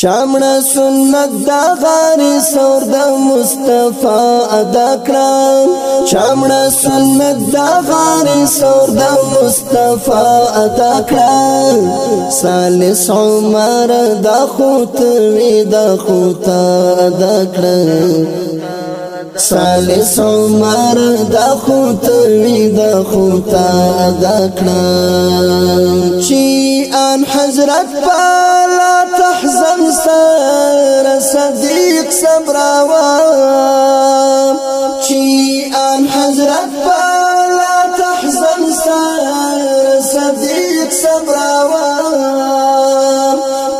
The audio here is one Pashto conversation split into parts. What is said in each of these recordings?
چامړه سنت دا غاری سور د مصطفی ادا کړم چامړه سنت دا غاری سور د مصطفی ادا کړم سالس عمر دا خوت وی دا خوت ادا کړم سالس عمر دا خوت وی دا خوت ادا کړم چی ان حضرت پالا تحزن سر صدیق صبراوام چی ان حضرت پالا تحزن سر صدیق صبراوام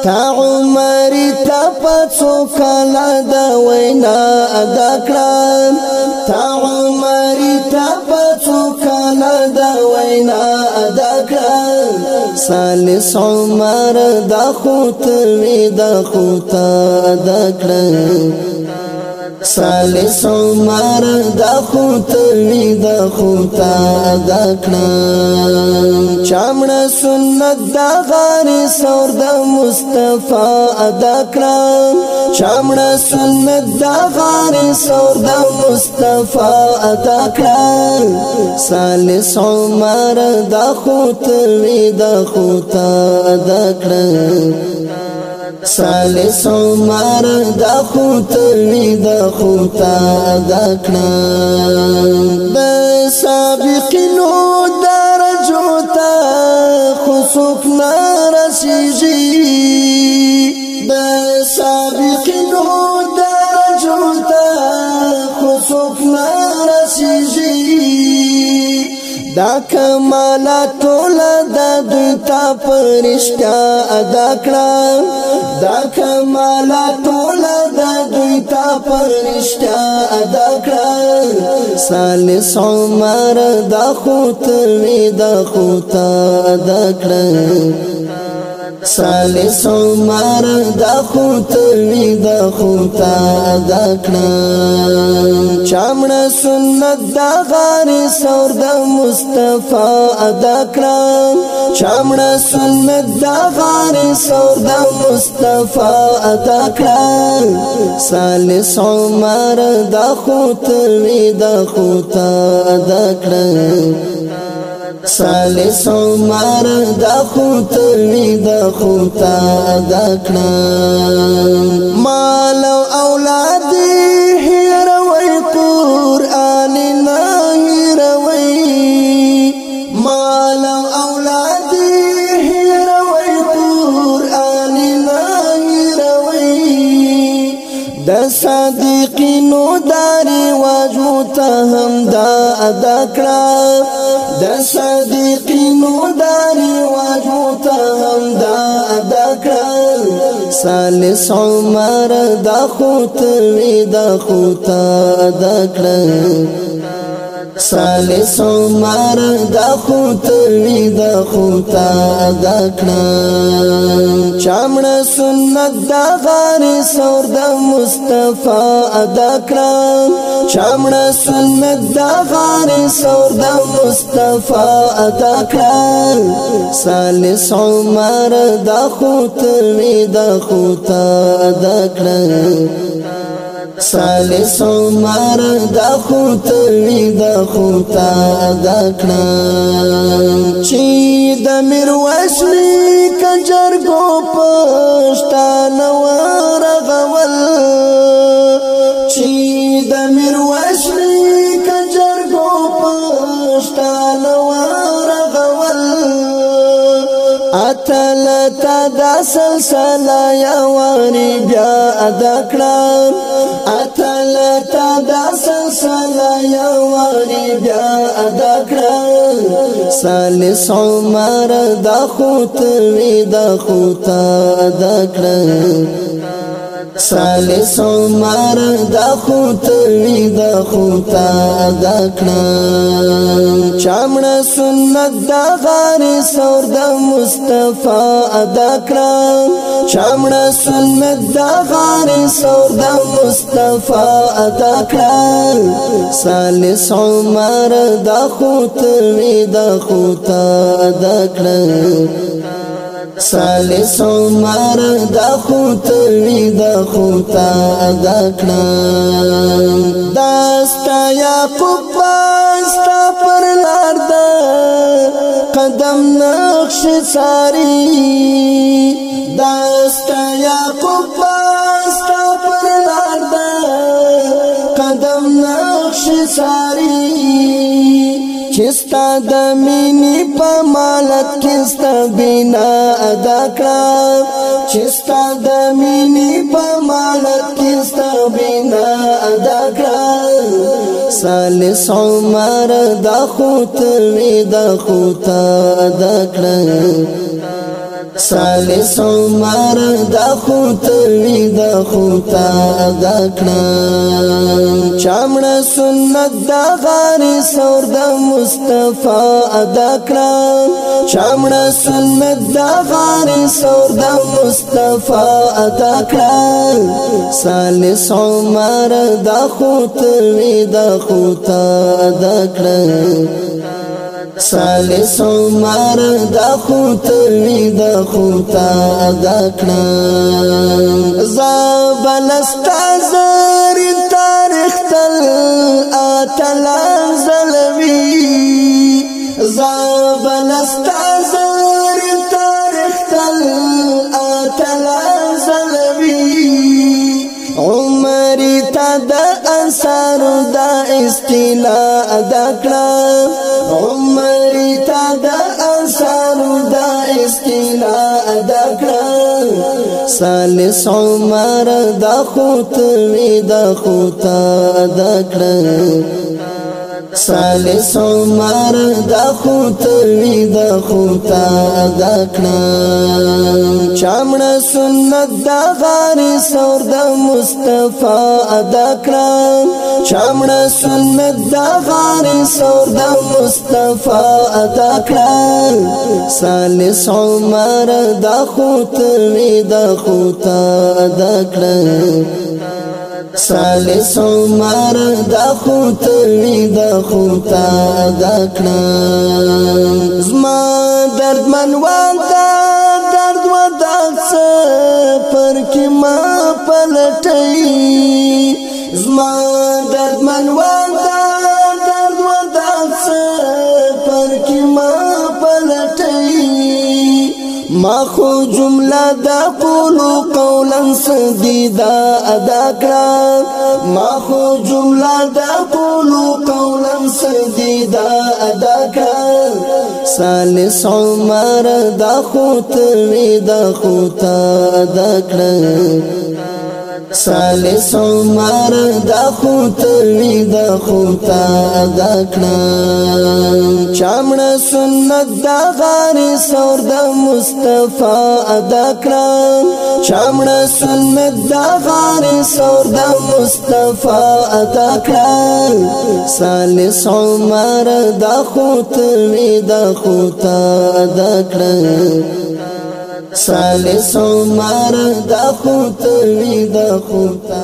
تا عمری تا پڅو کلا دا وینا ادا کړم تا عمری تا پڅو کلا دا وینا ادا کړم سالس عمر دا خوت وی دا خوت ادا کړم سالس عمر دا خوت وی دا خوت ادا کړم چامړه سنت دا غاری سور د مصطفی ادا کړم چامړه سنت دا غاری سور د مصطفی ادا کړم سالس عمر دا خوت وی دا خوت ادا کړم سالس عمر دا خوت وی دا خوت ادا کړم د سابقینو درجو ته خصوص نرسیږي د سابقینو درجو ته خصوص نرسیږي دا کمالات ټول د دوی ته پرشتیا ادا کړم دا کمالات ټول د دوی ته پرشتیا ادا کړم سالس عمر دا خوت وی دا خوت ادا کړم سالس عمر دا خوت وی دا خوت ادا کړم چامړه سنت دا غاری سور د مصطفی ادا کړم چامړه سنت دا غاری سور د مصطفی ادا کړم سالس عمر دا خوت وی دا خوت ادا کړم سالس عمر دا خوت وی دا خوت ادا کړم مال او اولاد هیروي قران نه هیروي مال او اولاد هیروي قران نه هیروي د صادقینو داري واجو ته هم دا ادا کړم د صدیقینو داری واجو ته هم دا ادا کړم سالس عمر دا خوت وی دا خوت ادا کړم سالس عمر دا خوت وی دا خوت ادا کړم چامړه سنت دا غاری سور د مصطفی ادا کړم چامړه سنت دا غاری سور د مصطفی ادا کړم سالس عمر دا خوت وی دا خوت ادا کړم سالس عمر دا خوت وی دا خوت ادا کړم چې د میرویس نیکه جرګو پښتانه ورغول چې د میرویس نیکه جرګو پښتانه ورغول اتل تا دا سلسله یواری بیا ادا کړم اتل تا دا سلسله یواری بیا ادا کړم سالس عمر دا خوت وی دا خوت ادا کړم سالس عمر دا خوت وی دا خوت ادا کړم چامړه سنت دا غاری سور د مصطفی ادا کړم چامړه سنت دا غاری سور د مصطفی ادا کړم سالس عمر دا خوت وی دا خوت ادا کړم سالس عمر دا خوتوی دا خوتا ادا کړم داستا یعقوب پاستا پر لار دا قدم نقش ساری داستا یعقوب پاستا پر لار دا قدم نقش ساری چستا د مینی په مالت کستا بنا ادا کړم چستا د مینی په مالت کستا بنا ادا کړم سالس عمر دا خوتوی دا خوتا ادا کړم سالس عمر دا خوتوی دا خوتا ادا کړم چامړه سنت دا غاری سور دا مصطفی ادا کړم چامړه سنت دا غاری سور دا مصطفی ادا کړم سالس عمر دا خوتوی دا خوتا ادا کړم سالس عمر دا خوتوی دا خوتا ادا کړم زابلستا زری تاریخ تل اتلان زلوی زابلستا زری تاریخ تل اتلان زلوی عمری تا دا انصار دا استیلا ادا کړم عمری تا دا انصار دا استیلا ادا کړم سالس عمر دا خوتوی دا خوتا ادا کړم سالس عمر دا خوتوی دا خوتا ادا کړم چامړه سنت دا غاری سور دا مصطفی ادا کړم چامړه سنت دا غاری سور دا مصطفی ادا کړم سالس عمر دا خوتوی دا خوتا ادا کړم سالس عمر دا خوتوی دا خوتا ادا کړم زما درد منوان دا درد وداغ پر کی ما پلټی زما درد منوان دا درد وداغ پر کی ما پلټی ما خو جمله دا قولو قولا سدیدا ادا کړم ما خو جمله دا قولو قولا سدیدا ادا کړم سالس عمر دا خوتوی دا خوتا ادا کړم سالس عمر دا خوتوی دا خوتا ادا کړم چامړه سنت دا غاری سور دا مصطفی ادا کړم چامړه سنت دا غاری سور دا مصطفی ادا کړم سالس عمر دا خوتوی دا خوتا ادا کړم سالس عمر دا خوتوی دا خوتا